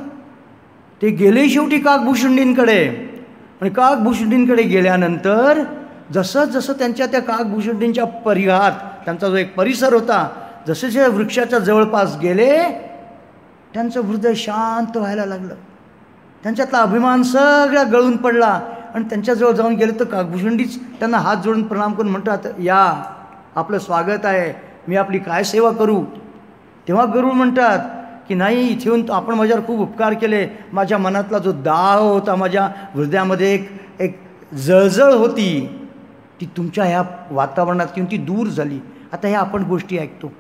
ते गेले शेवटी काकभूषुंडींकडे. आणि काकभूषुंडींकडे गेल्यानंतर जसं जसं त्यांच्या त्या काकभूषुंडींच्या परिघात त्यांचा जो एक परिसर होता, जसे जे वृक्षाच्या जवळपास गेले, त्यांचं हृदय शांत व्हायला लागलं. त्यांच्यातला अभिमान सगळा गळून पडला आणि त्यांच्याजवळ जाऊन गेले तर काकभूषुंडीच त्यांना हात जोडून प्रणाम करून म्हणतात, या आपलं स्वागत आहे, मी आपली काय सेवा करू. तेव्हा गरुड म्हणतात की नाही, इथे येऊन आपण माझ्यावर खूप उपकार केले. माझ्या मनातला जो दाह होता, माझ्या हृदयामध्ये एक जळजळ होती, ती तुमच्या ह्या वातावरणात येऊन ती दूर झाली. आता ह्या आपण गोष्टी ऐकतो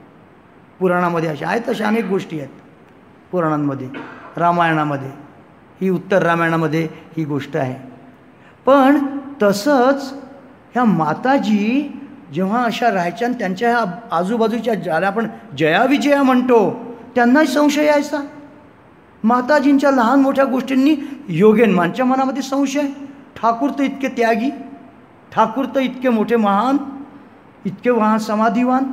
पुराणामध्ये, अशा आहेत तशा अनेक गोष्टी आहेत पुराणांमध्ये. रामायणामध्ये ही, उत्तर रामायणामध्ये ही गोष्ट आहे. पण तसंच ह्या माताजी जेव्हा अशा राहायच्या आणि त्यांच्या ह्या आजूबाजूच्या ज्याला आपण जयाविजया म्हणतो त्यांनाही संशय यायचा. माताजींच्या लहान मोठ्या गोष्टींनी योगेनमांच्या मनामध्ये संशय. ठाकूर तर इतके त्यागी, ठाकूर तर इतके मोठे महान, इतके महान समाधीवान,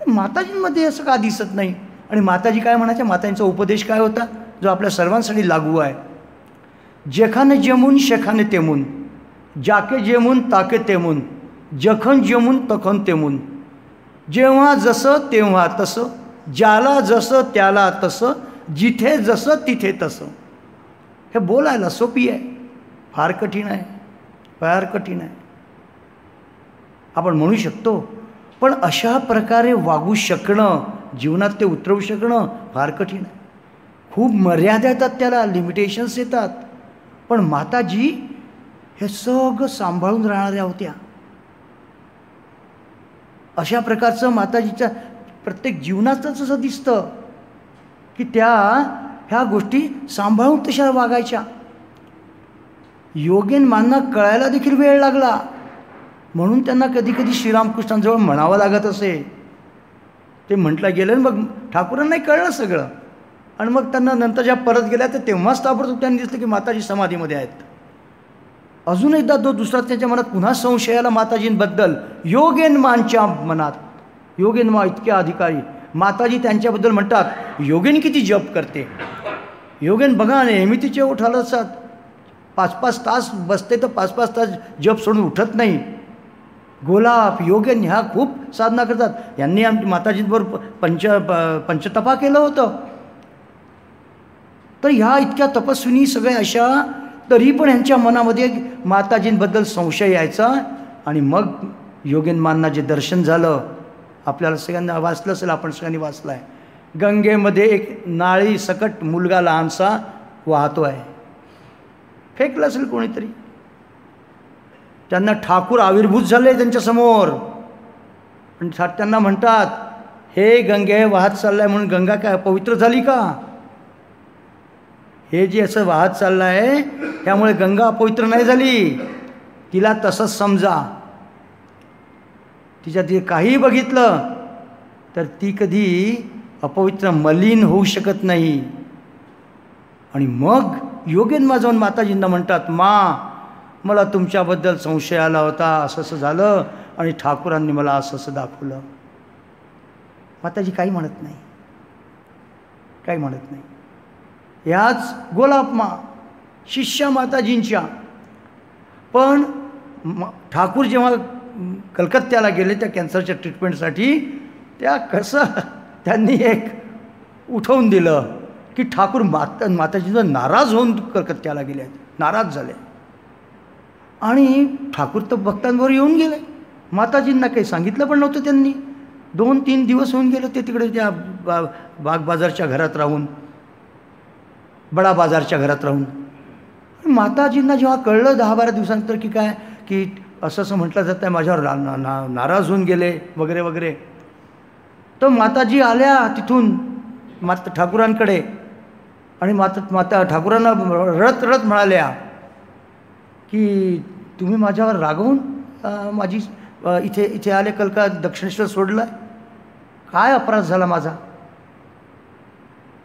माताजींमध्ये असं का दिसत नाही. आणि माताजी काय म्हणायच्या, माताजींचा उपदेश काय होता जो आपल्या सर्वांसाठी लागू आहे. जेखाने जेमून शेखाने तेमून, जाके जेमून ताके तेमून, जखन जेमून तखन तेमून. जेव्हा जसं तेव्हा तसं, ज्याला जसं त्याला तसं, जिथे जसं तिथे तसं. हे बोलायला सोपी आहे, फार कठीण आहे, फार कठीण आहे आपण म्हणू शकतो. पण अशा प्रकारे वागू शकणं, जीवनात ते उतरवू शकणं फार कठीण आहे. खूप मर्यादा येतात, त्याला लिमिटेशन्स येतात. पण माताजी हे सगळं सांभाळून राहणाऱ्या होत्या. अशा प्रकारचं माताजीच्या प्रत्येक जीवनातच असं दिसतं की त्या ह्या गोष्टी सांभाळून तशा वागायच्या. योगेनमांना कळायला देखील वेळ लागला, म्हणून त्यांना कधी कधी श्रीरामकृष्णांजवळ म्हणावं लागत असे. ते म्हटलं गेलं, मग ठाकूरांनाही कळलं सगळं. आणि मग त्यांना नंतर ज्या परत गेल्या तर तेव्हाच ताबडतोब त्यांनी दिसलं की माताजी समाधीमध्ये आहेत. अजून एकदा दुसरा त्यांच्या मनात पुन्हा संशय आला माताजींबद्दल. योगेनमांच्या मनात, योगेनमा इतके अधिकारी, माताजी त्यांच्याबद्दल म्हणतात, योगेन किती जप करते. योगेन बघा नेहमी तिचे ओठ हलतात, 5-5 तास बसते तर 5-5 तास जप सोडून उठत नाही. गोलाप योगेन ह्या खूप साधना करतात. यांनी आमच्या माताजींबरोबर पंचतपा केलं होतं. तर ह्या इतक्या तपस्विनी सगळ्या अशा, तरी पण यांच्या मनामध्ये माताजींबद्दल संशय यायचा. आणि मग योगेनमांना जे दर्शन झालं, आपल्याला सगळ्यांना वाचलं असेल, आपण सगळ्यांनी वाचलं आहे. गंगेमध्ये एक नाळी सकट मुलगा लहानसा वाहतो आहे. फेकलं असेल कोणीतरी. त्यांना ठाकूर आविर्भूत झाले त्यांच्यासमोर आणि त्यांना म्हणतात, हे गंगे वाहत चाललाय म्हणून गंगा काय पवित्र झाली का? हे जे असं वाहत चाललं आहे त्यामुळे गंगा अपवित्र नाही झाली. तिला तसंच समजा. तिच्यात जे काही बघितलं तर ती कधी अपवित्र मलिन होऊ शकत नाही. आणि मग योगेंद्र जाऊन माताजींना म्हणतात, मला तुमच्याबद्दल संशय आला होता, असं असं झालं आणि ठाकूरांनी मला असं असं दाखवलं. माताजी काही म्हणत नाही, काही म्हणत नाही. ह्याच गोलापमा शिष्या माताजींच्या. पण ठाकूर जेव्हा कलकत्त्याला गेले त्या कॅन्सरच्या ट्रीटमेंटसाठी, त्या कसं त्यांनी एक उठवून दिलं की ठाकूर माताजींचं नाराज होऊन कलकत्त्याला गेले, नाराज झाले. आणि ठाकूर तर भक्तांवर येऊन गेले. माताजींना काही सांगितलं पण नव्हतं त्यांनी. 2-3 दिवस होऊन गेले ते तिकडे त्या बाग बाजारच्या घरात राहून, बडा बाजारच्या घरात राहून. माताजींना जेव्हा कळलं 10-12 दिवसानंतर की काय की असं असं म्हटलं जातं आहे, माझ्यावर नाराज होऊन गेले वगैरे वगैरे, तर माताजी आल्या तिथून ठाकूरांकडे आणि माता ठाकूरांना रडत रडत म्हणाल्या की तुम्ही माझ्यावर रागवून माझी इथे आले, दक्षिणेश्वर सोडलं, काय अपराध झाला माझा?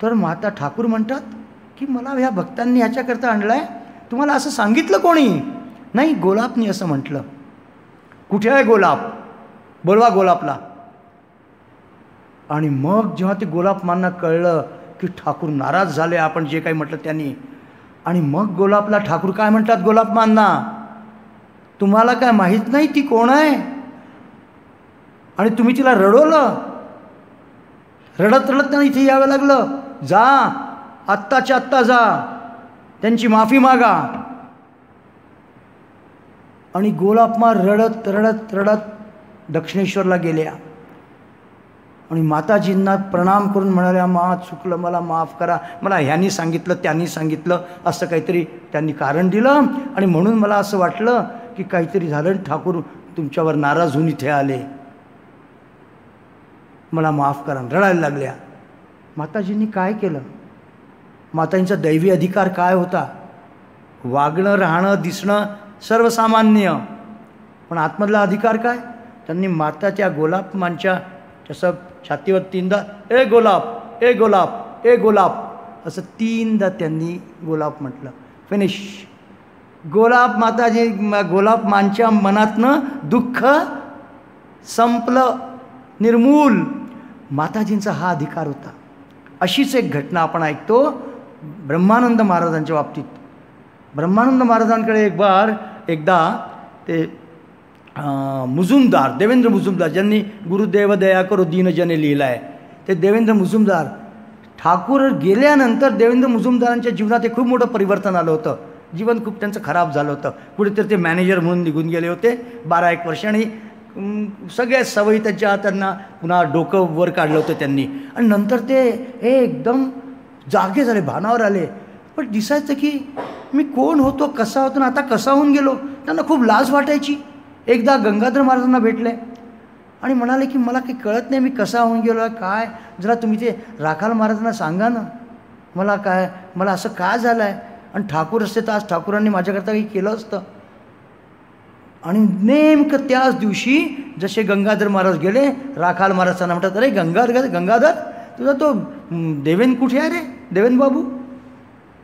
तर माता ठाकूर म्हणतात की मला ह्या भक्तांनी ह्याच्याकरता आणलं आहे. तुम्हाला असं सांगितलं कोणी? नाही, गोलापनी असं म्हटलं. कुठे आहे गोलाप? बोलवा गोलापला. आणि मग जेव्हा ते गोलापमांना कळलं की ठाकूर नाराज झाले आपण जे काही म्हटलं त्यांनी, आणि मग गोलापला ठाकूर काय म्हणतात गोलापमांना, तुम्हाला काय माहीत नाही ती कोण आहे? आणि तुम्ही तिला रडवलं. रडत रडत त्यांना इथे यावं लागलं. जा, आत्ताच्या आत्ता जा, त्यांची माफी मागा. आणि गोलापमा रडत रडत रडत दक्षिणेश्वरला गेल्या आणि माताजींना प्रणाम करून म्हणाल्या, चुकलं, मला माफ करा, मला ह्यांनी सांगितलं त्यांनी सांगितलं असं काहीतरी त्यांनी कारण दिलं आणि म्हणून मला असं वाटलं की काहीतरी झालं, ठाकूर तुमच्यावर नाराज होऊन इथे आले, मला माफ करा. रडायला लागल्या. माताजींनी काय केलं? माताजींचा दैवी अधिकार काय होता? वागणं, राहणं, दिसणं सर्वसामान्य, पण आतमधला अधिकार काय? त्यांनी माताच्या गोलापमांच्या तसं छातीवर 3दा ए गोलाप, ए गोलाप, ए गोलाप असं 3दा त्यांनी गोलाप म्हटलं. फिनिश. गोलाप माताजी गोलापमांच्या मनातनं दुःख संपलं, निर्मूल. माताजींचा हा अधिकार होता. अशीच एक घटना आपण ऐकतो ब्रह्मानंद महाराजांच्या बाबतीत. ब्रह्मानंद महाराजांकडे एकदा ते मुजुमदार, देवेंद्र मुजुमदार, ज्यांनी गुरुदेव दया करो दीनजने लिहिला आहे, ते देवेंद्र मुजुमदार, ठाकूर गेल्यानंतर देवेंद्र मुजुमदारांच्या जीवनात एक खूप मोठं परिवर्तन आलं होतं. जीवन खूप त्यांचं खराब झालं होतं. कुठेतरी ते मॅनेजर म्हणून निघून गेले होते 12-1 वर्षांनी. सगळ्या सवयी त्यांना पुन्हा डोकं वर काढलं होतं त्यांनी. आणि नंतर ते एकदम जागे झाले, भानावर आले. पण दिसायचं की मी कोण होतो, कसा होतो ना आता कसा होऊन गेलो. त्यांना खूप लाज वाटायची. एकदा गंगाधर महाराजांना भेटले आणि म्हणाले की मला काही कळत नाही मी कसा होऊन गेलो, काय जरा तुम्ही ते राखाल महाराजांना सांगा ना, मला असं काय झालं आहे. आणि ठाकूर असते तर आज ठाकूरांनी माझ्याकरता काही केलं असतं. आणि नेमकं त्याच दिवशी जसे गंगाधर महाराज गेले, राखाल महाराजांना म्हणतात, अरे गंगाधर तुझा तो देवेन कुठे आहे रे, देवेन बाबू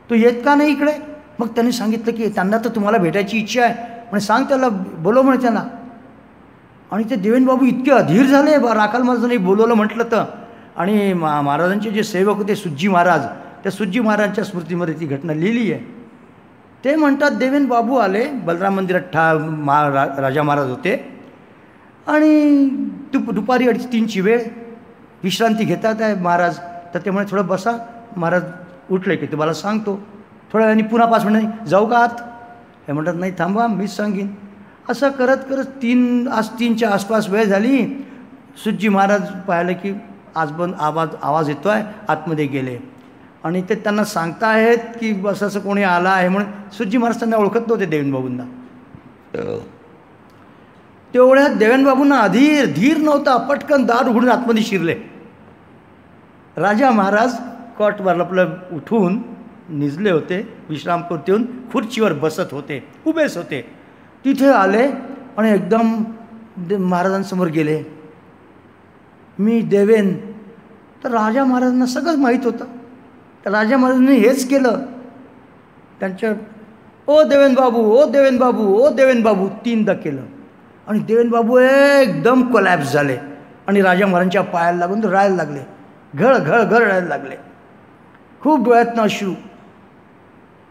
तो येत का नाही इकडे? मग त्यांनी सांगितलं की त्यांना तर तुम्हाला भेटायची इच्छा आहे म्हणे, सांग त्याला, बोलव म्हणे त्यांना. आणि ते देवेन बाबू इतके अधीर झाले, राखाल महाराजांनी बोलवलं म्हटलं तर. आणि महाराजांचे जे सेवक होते सुज्जी महाराज, त्या सुज्जी महाराजांच्या स्मृतीमध्ये ती घटना लिहिली आहे. ते म्हणतात देवेन बाबू आले, बलराम मंदिरात राजा महाराज होते आणि दुपारी 2:30ची वेळ, विश्रांती घेतात आहे महाराज. तर ते म्हणे थोडं बसा. महाराज उठले की तुम्हाला सांगतो. थोड्या वेळाने पुन्हा 5 मिनिटांनी जाऊ का आत? हे म्हणतात नाही थांबा मीच सांगीन. असं करत करत 3च्या आसपास वेळ झाली. सुजी महाराज पाहिलं की आवाज येतो आहे, आतमध्ये गेले आणि ते त्यांना सांगता आहेत की बस असं कोणी आला आहे म्हणून. सुजी महाराज त्यांना ओळखत नव्हते देवेंद्रबाबूंना. तेवढ्यात देवेंद्रबाबूंना धीर नव्हता, पटकन दार उघडून आतमध्ये शिरले. राजा महाराज कॉटवर आपलं उठून निजले होते, विश्रामपूर्ती येऊन खुर्चीवर बसत होते, उभेच होते. तिथे आले आणि एकदम महाराजांसमोर गेले. मी देवेन. तर राजा महाराजांना सगळं माहीत होतं. तर राजा महाराजांनी हेच केलं, त्यांच्या ओ देवेंद्रबाबू, ओ देवेंद्रबाबू, ओ देवेंद्रबाबू 3दा केलं आणि देवेंद्रबाबू एकदम कोलॅप्स झाले आणि राजा महाराजांच्या पायाला लागून रडायला लागले, घळ रडायला लागले, खूप डोळ्यातनं अश्रू.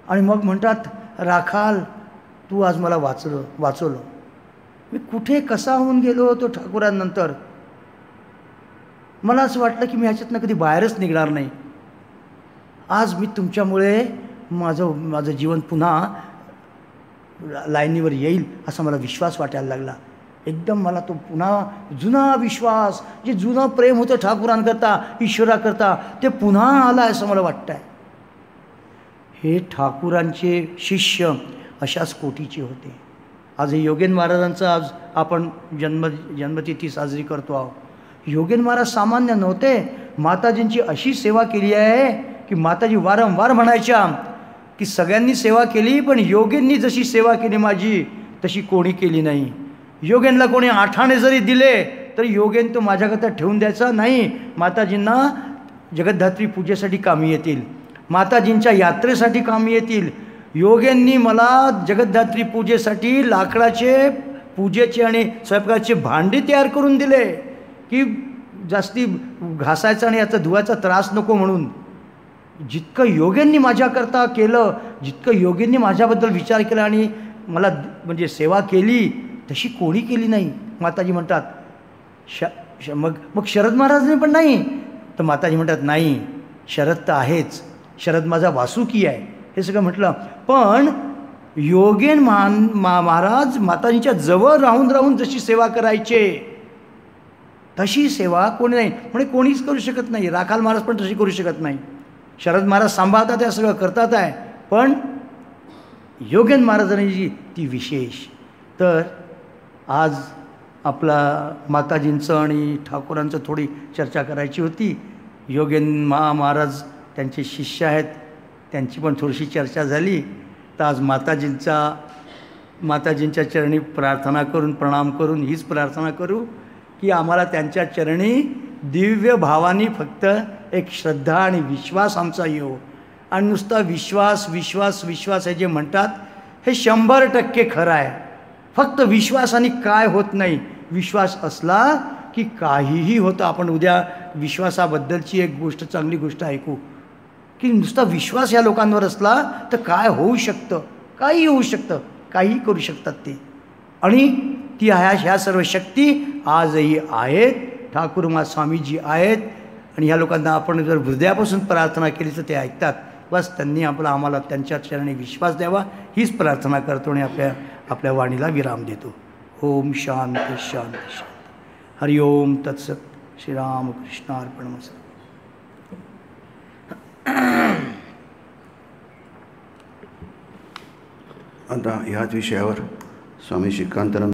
आणि मग म्हणतात, राखाल तू आज मला वाचवलं. मी कुठे कसा होऊन गेलो होतो ठाकूरांनंतर. मला असं वाटलं की मी ह्याच्यातनं कधी बाहेरच निघणार नाही. आज मी तुमच्यामुळे माझं जीवन पुन्हा लाईनीवर येईल असा मला विश्वास वाटायला लागला. एकदम मला तो पुन्हा जुना विश्वास, जे जुनं प्रेम होतं ठाकूरांकरता, ईश्वराकरता, ते पुन्हा आलं असं मला वाटतं आहे. हे ठाकूरांचे शिष्य अशाच कोटीचे होते. आज हे योगेंद्र महाराजांचं आज आपण जन्मतिथी साजरी करतो आहोत. योगेंद्र महाराज सामान्य नव्हते. माताजींची अशी सेवा केली आहे की माताजी वारंवार म्हणायच्या की सगळ्यांनी सेवा केली, पण योगेंनी जशी सेवा केली माझी तशी कोणी केली नाही. योगेंना कोणी 8 आणे जरी दिले तर योगेन तो माझ्याकरता ठेवून द्यायचा नाही. माताजींना जगद्धात्री पूजेसाठी कामी येतील, माताजींच्या यात्रेसाठी कामी येतील. योगेंनी मला जगद्धात्री पूजेसाठी लाकडाचे पूजेचे आणि स्वयंपाकाचे भांडी तयार करून दिले की जास्ती घासायचा आणि याचा धुवायचा त्रास नको म्हणून. जितकं योगेंनी माझ्याकरता केलं, जितकं योगेंनी माझ्याबद्दल विचार केला आणि मला म्हणजे सेवा केली तशी कोणी केली नाही. माताजी म्हणतात मग शरद महाराजने पण नाही. तर माताजी म्हणतात नाही, शरद तर आहेच, शरद माझा वासुकी आहे, हे सगळं म्हटलं. पण योगेन महाराज माताजींच्या जवळ राहून जशी सेवा करायचे तशी सेवा कोणी नाही, म्हणजे कोणीच करू शकत नाही. राखाल महाराज पण तशी करू शकत नाही. शरद महाराज सांभाळतात आहे, सगळं करतात आहे, पण योगेन महाराजांची ती विशेष. तर आज आपला माताजींचं आणि ठाकूरांचं थोडी चर्चा करायची होती. योगेन महाराज त्यांचे शिष्य आहेत, त्यांची पण थोडीशी चर्चा झाली. तर आज माताजींच्या चरणी प्रार्थना करून, प्रणाम करून हीच प्रार्थना करू की आम्हाला त्यांच्या चरणी दिव्य भावानी फक्त एक श्रद्धा आणि विश्वास आमचा येऊ. आणि नुसता विश्वास विश्वास विश्वास हे जे म्हणतात हे 100% खरं आहे. फक्त विश्वासाने काय होत नाही, विश्वास असला की काहीही होतं. आपण उद्या विश्वासाबद्दलची एक गोष्ट, चांगली गोष्ट ऐकू की नुसता विश्वास या लोकांवर असला तर काय होऊ शकतं, काहीही होऊ शकतं, काहीही करू शकतात ते. आणि ती ह्या सर्व शक्ती आजही आहेत. ठाकूर स्वामीजी आहेत आणि ह्या लोकांना आपण जर हृदयापासून प्रार्थना केली तर ते ऐकतात. बस त्यांनी आम्हाला त्यांच्या चरणी विश्वास द्यावा हीच प्रार्थना करतो आणि आपल्या वाणीला विराम देतो. ओम शांती शांती शांती. हरि ओम तत्सत. श्रीरामकृष्णार्पणमस्तु. आता ह्याच विषयावर स्वामी श्रीकांतानंद